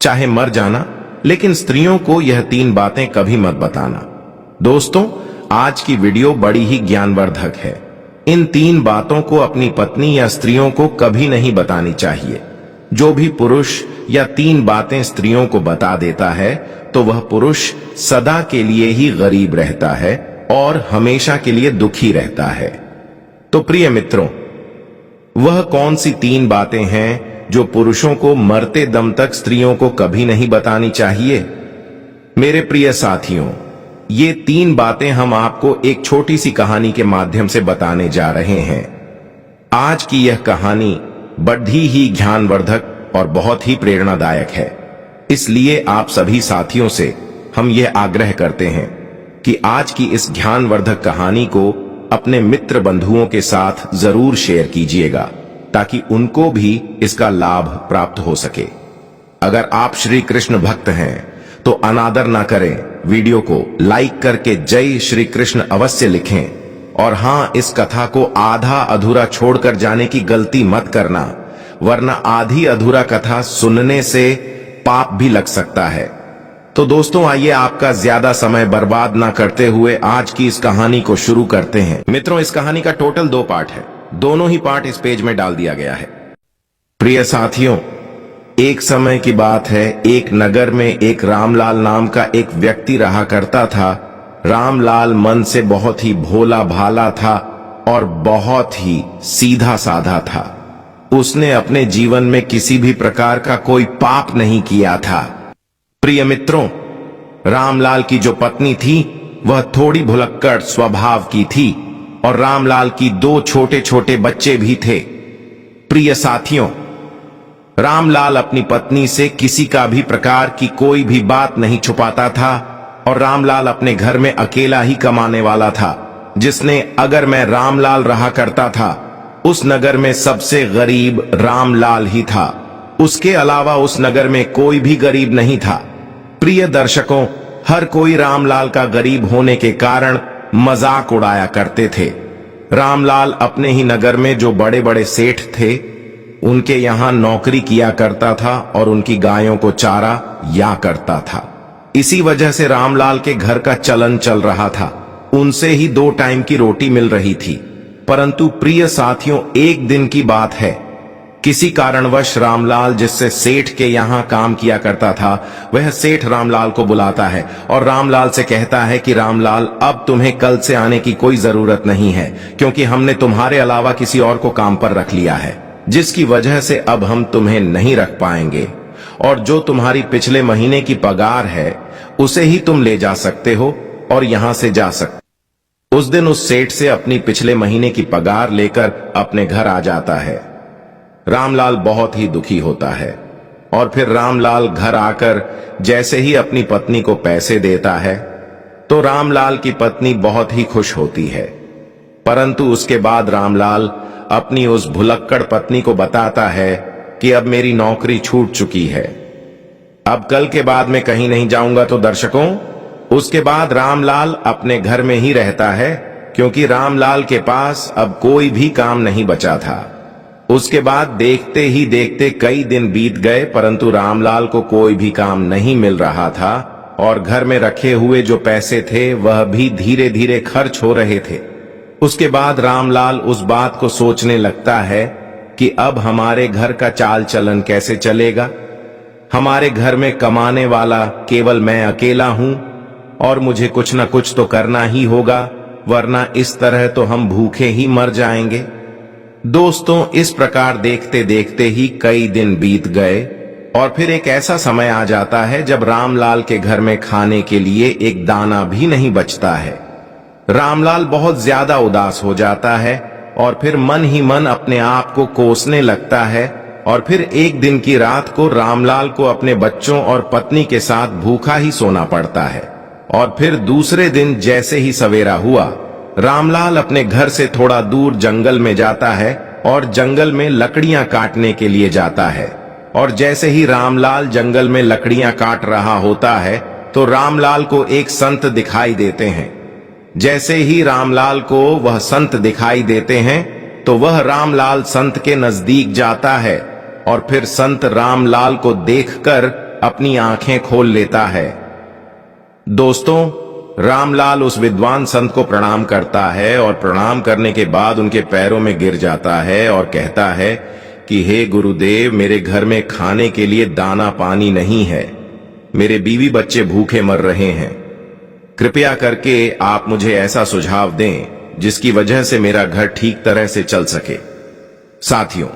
चाहे मर जाना, लेकिन स्त्रियों को यह 3 बातें कभी मत बताना। दोस्तों, आज की वीडियो बड़ी ही ज्ञानवर्धक है। इन 3 बातों को अपनी पत्नी या स्त्रियों को कभी नहीं बतानी चाहिए। जो भी पुरुष या 3 बातें स्त्रियों को बता देता है तो वह पुरुष सदा के लिए ही गरीब रहता है और हमेशा के लिए दुखी रहता है। तो प्रिय मित्रों, वह कौन सी 3 बातें हैं जो पुरुषों को मरते दम तक स्त्रियों को कभी नहीं बतानी चाहिए? मेरे प्रिय साथियों, ये 3 बातें हम आपको एक छोटी सी कहानी के माध्यम से बताने जा रहे हैं। आज की यह कहानी बड़ी ही ज्ञानवर्धक और बहुत ही प्रेरणादायक है। इसलिए आप सभी साथियों से हम यह आग्रह करते हैं कि आज की इस ज्ञानवर्धक कहानी को अपने मित्र बंधुओं के साथ जरूर शेयर कीजिएगा, ताकि उनको भी इसका लाभ प्राप्त हो सके। अगर आप श्री कृष्ण भक्त हैं तो अनादर ना करें, वीडियो को लाइक करके जय श्री कृष्ण अवश्य लिखें। और हां, इस कथा को आधा अधूरा छोड़कर जाने की गलती मत करना, वरना आधी अधूरा कथा सुनने से पाप भी लग सकता है। तो दोस्तों, आइए आपका ज्यादा समय बर्बाद ना करते हुए आज की इस कहानी को शुरू करते हैं। मित्रों, इस कहानी का टोटल 2 पार्ट है। दोनों ही पार्ट इस पेज में डाल दिया गया है। प्रिय साथियों, एक समय की बात है, एक नगर में एक रामलाल नाम का एक व्यक्ति रहा करता था। रामलाल मन से बहुत ही भोला भाला था और बहुत ही सीधा साधा था। उसने अपने जीवन में किसी भी प्रकार का कोई पाप नहीं किया था। प्रिय मित्रों, रामलाल की जो पत्नी थी वह थोड़ी भुलक्कड़ स्वभाव की थी और रामलाल की 2 छोटे छोटे बच्चे भी थे। प्रिय साथियों, रामलाल अपनी पत्नी से किसी का भी प्रकार की कोई भी बात नहीं छुपाता था और रामलाल अपने घर में अकेला ही कमाने वाला था, जिसने अगर मैं रामलाल रहा करता था, उस नगर में सबसे गरीब रामलाल ही था। उसके अलावा उस नगर में कोई भी गरीब नहीं था। प्रिय दर्शकों, हर कोई रामलाल का गरीब होने के कारण मजाक उड़ाया करते थे। रामलाल अपने ही नगर में जो बड़े बड़े सेठ थे, उनके यहां नौकरी किया करता था और उनकी गायों को चारा या करता था। इसी वजह से रामलाल के घर का चलन चल रहा था। उनसे ही 2 टाइम की रोटी मिल रही थी। परंतु प्रिय साथियों, एक दिन की बात है, किसी कारणवश रामलाल जिससे सेठ के यहां काम किया करता था, वह सेठ रामलाल को बुलाता है और रामलाल से कहता है कि रामलाल, अब तुम्हें कल से आने की कोई जरूरत नहीं है, क्योंकि हमने तुम्हारे अलावा किसी और को काम पर रख लिया है, जिसकी वजह से अब हम तुम्हें नहीं रख पाएंगे और जो तुम्हारी पिछले महीने की पगार है उसे ही तुम ले जा सकते हो और यहां से जा सकते। उस दिन उस सेठ से अपनी पिछले महीने की पगार लेकर अपने घर आ जाता है। रामलाल बहुत ही दुखी होता है और फिर रामलाल घर आकर जैसे ही अपनी पत्नी को पैसे देता है तो रामलाल की पत्नी बहुत ही खुश होती है। परंतु उसके बाद रामलाल अपनी उस भुलक्कड़ पत्नी को बताता है कि अब मेरी नौकरी छूट चुकी है, अब कल के बाद मैं कहीं नहीं जाऊंगा। तो दर्शकों, उसके बाद रामलाल अपने घर में ही रहता है, क्योंकि रामलाल के पास अब कोई भी काम नहीं बचा था। उसके बाद देखते ही देखते कई दिन बीत गए, परंतु रामलाल को कोई भी काम नहीं मिल रहा था और घर में रखे हुए जो पैसे थे वह भी धीरे धीरे खर्च हो रहे थे। उसके बाद रामलाल उस बात को सोचने लगता है कि अब हमारे घर का चाल चलन कैसे चलेगा। हमारे घर में कमाने वाला केवल मैं अकेला हूं और मुझे कुछ न कुछ तो करना ही होगा, वरना इस तरह तो हम भूखे ही मर जाएंगे। दोस्तों, इस प्रकार देखते देखते ही कई दिन बीत गए और फिर एक ऐसा समय आ जाता है जब रामलाल के घर में खाने के लिए एक दाना भी नहीं बचता है। रामलाल बहुत ज्यादा उदास हो जाता है और फिर मन ही मन अपने आप को कोसने लगता है और फिर एक दिन की रात को रामलाल को अपने बच्चों और पत्नी के साथ भूखा ही सोना पड़ता है। और फिर दूसरे दिन जैसे ही सवेरा हुआ, रामलाल अपने घर से थोड़ा दूर जंगल में जाता है और जंगल में लकड़ियां काटने के लिए जाता है। और जैसे ही रामलाल जंगल में लकड़ियां काट रहा होता है तो रामलाल को एक संत दिखाई देते हैं। जैसे ही रामलाल को वह संत दिखाई देते हैं तो वह रामलाल संत के नजदीक जाता है और फिर संत रामलाल को देखकर अपनी आंखें खोल लेता है। दोस्तों, रामलाल उस विद्वान संत को प्रणाम करता है और प्रणाम करने के बाद उनके पैरों में गिर जाता है और कहता है कि हे गुरुदेव, मेरे घर में खाने के लिए दाना पानी नहीं है, मेरे बीवी बच्चे भूखे मर रहे हैं। कृपया करके आप मुझे ऐसा सुझाव दें जिसकी वजह से मेरा घर ठीक तरह से चल सके। साथियों,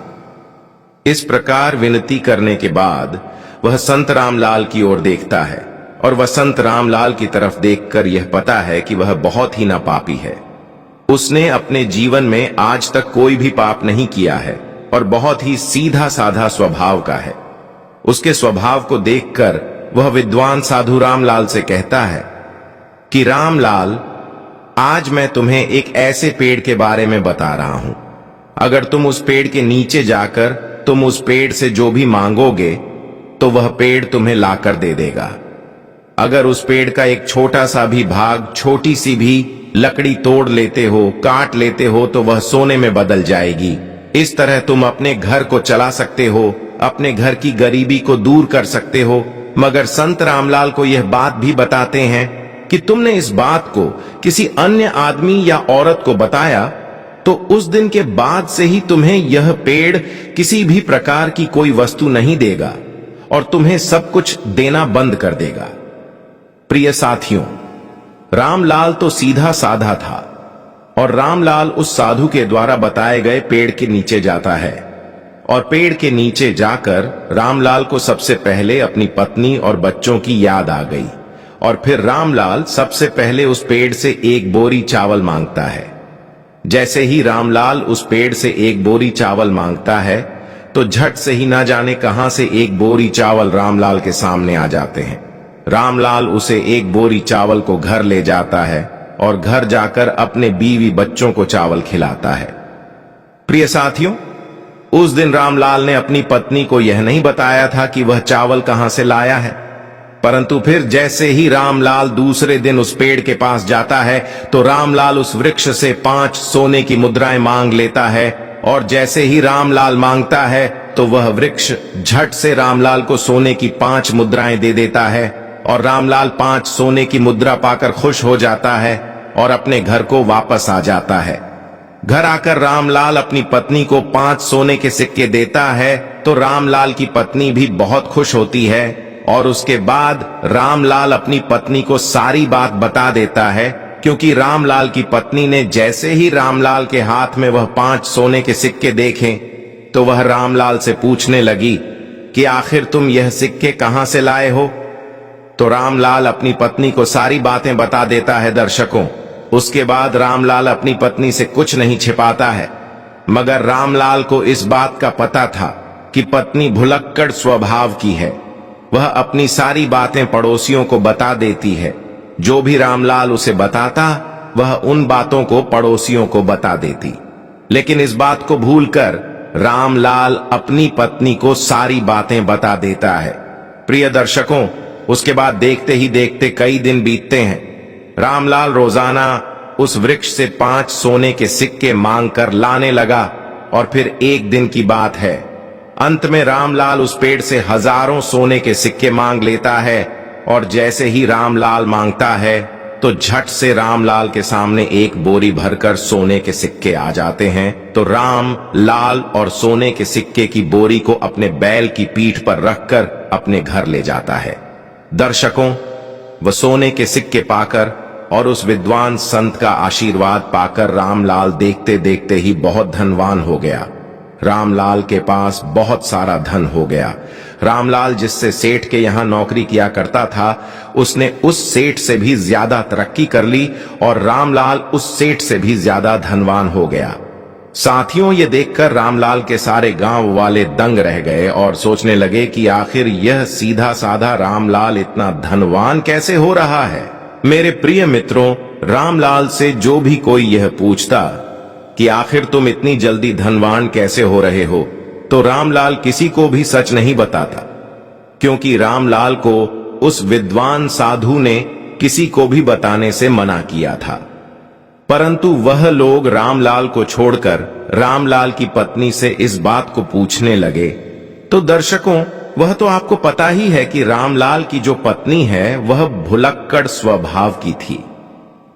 इस प्रकार विनती करने के बाद वह संत रामलाल की ओर देखता है और वह संत रामलाल की तरफ देखकर यह पता है कि वह बहुत ही नापापी है। उसने अपने जीवन में आज तक कोई भी पाप नहीं किया है और बहुत ही सीधा साधा स्वभाव का है। उसके स्वभाव को देखकर वह विद्वान साधु रामलाल से कहता है कि रामलाल, आज मैं तुम्हें एक ऐसे पेड़ के बारे में बता रहा हूं। अगर तुम उस पेड़ के नीचे जाकर तुम उस पेड़ से जो भी मांगोगे तो वह पेड़ तुम्हें लाकर दे देगा। अगर उस पेड़ का एक छोटा सा भी भाग, छोटी सी भी लकड़ी तोड़ लेते हो, काट लेते हो, तो वह सोने में बदल जाएगी। इस तरह तुम अपने घर को चला सकते हो, अपने घर की गरीबी को दूर कर सकते हो। मगर संत रामलाल को यह बात भी बताते हैं कि तुमने इस बात को किसी अन्य आदमी या औरत को बताया तो उस दिन के बाद से ही तुम्हें यह पेड़ किसी भी प्रकार की कोई वस्तु नहीं देगा और तुम्हें सब कुछ देना बंद कर देगा। प्रिय साथियों, रामलाल तो सीधा साधा था और रामलाल उस साधु के द्वारा बताए गए पेड़ के नीचे जाता है और पेड़ के नीचे जाकर रामलाल को सबसे पहले अपनी पत्नी और बच्चों की याद आ गई और फिर रामलाल सबसे पहले उस पेड़ से एक बोरी चावल मांगता है। जैसे ही रामलाल उस पेड़ से एक बोरी चावल मांगता है तो झट से ही ना जाने कहां से एक बोरी चावल रामलाल के सामने आ जाते हैं। रामलाल उसे एक बोरी चावल को घर ले जाता है और घर जाकर अपने बीवी बच्चों को चावल खिलाता है। प्रिय साथियों, उस दिन रामलाल ने अपनी पत्नी को यह नहीं बताया था कि वह चावल कहां से लाया है, परंतु फिर जैसे ही रामलाल दूसरे दिन उस पेड़ के पास जाता है तो रामलाल उस वृक्ष से 5 सोने की मुद्राएं मांग लेता है और जैसे ही रामलाल मांगता है तो वह वृक्ष झट से रामलाल को सोने की 5 मुद्राएं दे देता है और रामलाल 5 सोने की मुद्रा पाकर खुश हो जाता है और अपने घर को वापस आ जाता है। घर आकर रामलाल अपनी पत्नी को 5 सोने के सिक्के देता है तो रामलाल की पत्नी भी बहुत खुश होती है और उसके बाद रामलाल अपनी पत्नी को सारी बात बता देता है, क्योंकि रामलाल की पत्नी ने जैसे ही रामलाल के हाथ में वह 5 सोने के सिक्के देखे तो वह रामलाल से पूछने लगी कि आखिर तुम यह सिक्के कहां से लाए हो। तो रामलाल अपनी पत्नी को सारी बातें बता देता है। दर्शकों, उसके बाद रामलाल अपनी पत्नी से कुछ नहीं छिपाता है, मगर रामलाल को इस बात का पता था कि पत्नी भुलक्कड़ स्वभाव की है। वह अपनी सारी बातें पड़ोसियों को बता देती है। जो भी रामलाल उसे बताता वह उन बातों को पड़ोसियों को बता देती, लेकिन इस बात को भूलकर रामलाल अपनी पत्नी को सारी बातें बता देता है। प्रिय दर्शकों, उसके बाद देखते ही देखते कई दिन बीतते हैं। रामलाल रोजाना उस वृक्ष से 5 सोने के सिक्के मांगकर लाने लगा और फिर एक दिन की बात है, अंत में रामलाल उस पेड़ से हजारों सोने के सिक्के मांग लेता है और जैसे ही रामलाल मांगता है तो झट से रामलाल के सामने एक बोरी भरकर सोने के सिक्के आ जाते हैं। तो रामलाल और सोने के सिक्के की बोरी को अपने बैल की पीठ पर रखकर अपने घर ले जाता है। दर्शकों, वह सोने के सिक्के पाकर और उस विद्वान संत का आशीर्वाद पाकर रामलाल देखते देखते ही बहुत धनवान हो गया। रामलाल के पास बहुत सारा धन हो गया। रामलाल जिससे सेठ के यहां नौकरी किया करता था, उसने उस सेठ से भी ज्यादा तरक्की कर ली और रामलाल उस सेठ से भी ज्यादा धनवान हो गया। साथियों, ये देखकर रामलाल के सारे गांव वाले दंग रह गए और सोचने लगे कि आखिर यह सीधा साधा रामलाल इतना धनवान कैसे हो रहा है। मेरे प्रिय मित्रों, रामलाल से जो भी कोई यह पूछता कि आखिर तुम इतनी जल्दी धनवान कैसे हो रहे हो, तो रामलाल किसी को भी सच नहीं बताता, क्योंकि रामलाल को उस विद्वान साधु ने किसी को भी बताने से मना किया था। परंतु वह लोग रामलाल को छोड़कर रामलाल की पत्नी से इस बात को पूछने लगे। तो दर्शकों, वह तो आपको पता ही है कि रामलाल की जो पत्नी है वह भुलक्कड़ स्वभाव की थी।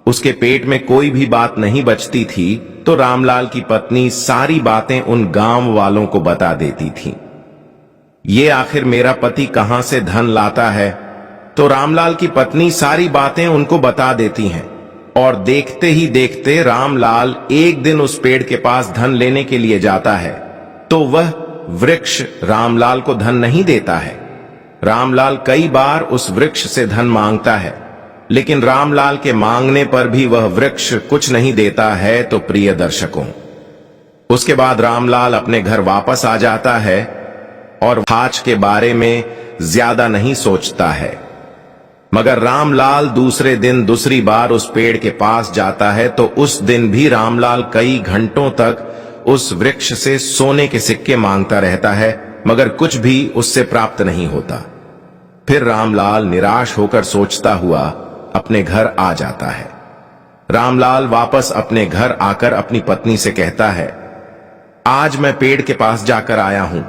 उसके पेट में कोई भी बात नहीं बचती थी तो रामलाल की पत्नी सारी बातें उन गांव वालों को बता देती थी। ये आखिर मेरा पति कहां से धन लाता है, तो रामलाल की पत्नी सारी बातें उनको बता देती हैं। और देखते ही देखते रामलाल एक दिन उस पेड़ के पास धन लेने के लिए जाता है तो वह वृक्ष रामलाल को धन नहीं देता है। रामलाल कई बार उस वृक्ष से धन मांगता है, लेकिन रामलाल के मांगने पर भी वह वृक्ष कुछ नहीं देता है। तो प्रिय दर्शकों, उसके बाद रामलाल अपने घर वापस आ जाता है और आज के बारे में ज्यादा नहीं सोचता है। मगर रामलाल दूसरे दिन दूसरी बार उस पेड़ के पास जाता है तो उस दिन भी रामलाल कई घंटों तक उस वृक्ष से सोने के सिक्के मांगता रहता है, मगर कुछ भी उससे प्राप्त नहीं होता। फिर रामलाल निराश होकर सोचता हुआ अपने घर आ जाता है। रामलाल वापस अपने घर आकर अपनी पत्नी से कहता है, आज मैं पेड़ के पास जाकर आया हूं,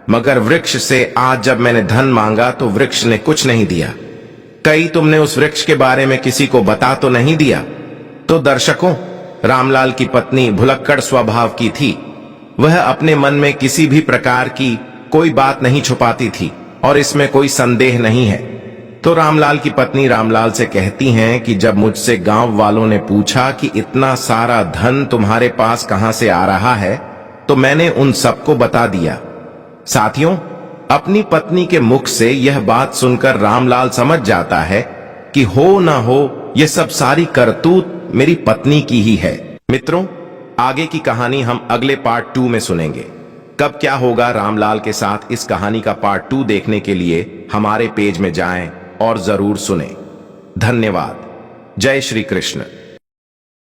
मगर वृक्ष से आज जब मैंने धन मांगा तो वृक्ष ने कुछ नहीं दिया। कहीं तुमने उस वृक्ष के बारे में किसी को बता तो नहीं दिया? तो दर्शकों, रामलाल की पत्नी भुलक्कड़ स्वभाव की थी। वह अपने मन में किसी भी प्रकार की कोई बात नहीं छुपाती थी और इसमें कोई संदेह नहीं है। तो रामलाल की पत्नी रामलाल से कहती हैं कि जब मुझसे गांव वालों ने पूछा कि इतना सारा धन तुम्हारे पास कहां से आ रहा है, तो मैंने उन सबको बता दिया। साथियों, अपनी पत्नी के मुख से यह बात सुनकर रामलाल समझ जाता है कि हो ना हो यह सब सारी करतूत मेरी पत्नी की ही है। मित्रों, आगे की कहानी हम अगले पार्ट 2 में सुनेंगे। कब क्या होगा रामलाल के साथ, इस कहानी का पार्ट 2 देखने के लिए हमारे पेज में जाएं और जरूर सुनें। धन्यवाद। जय श्री कृष्ण।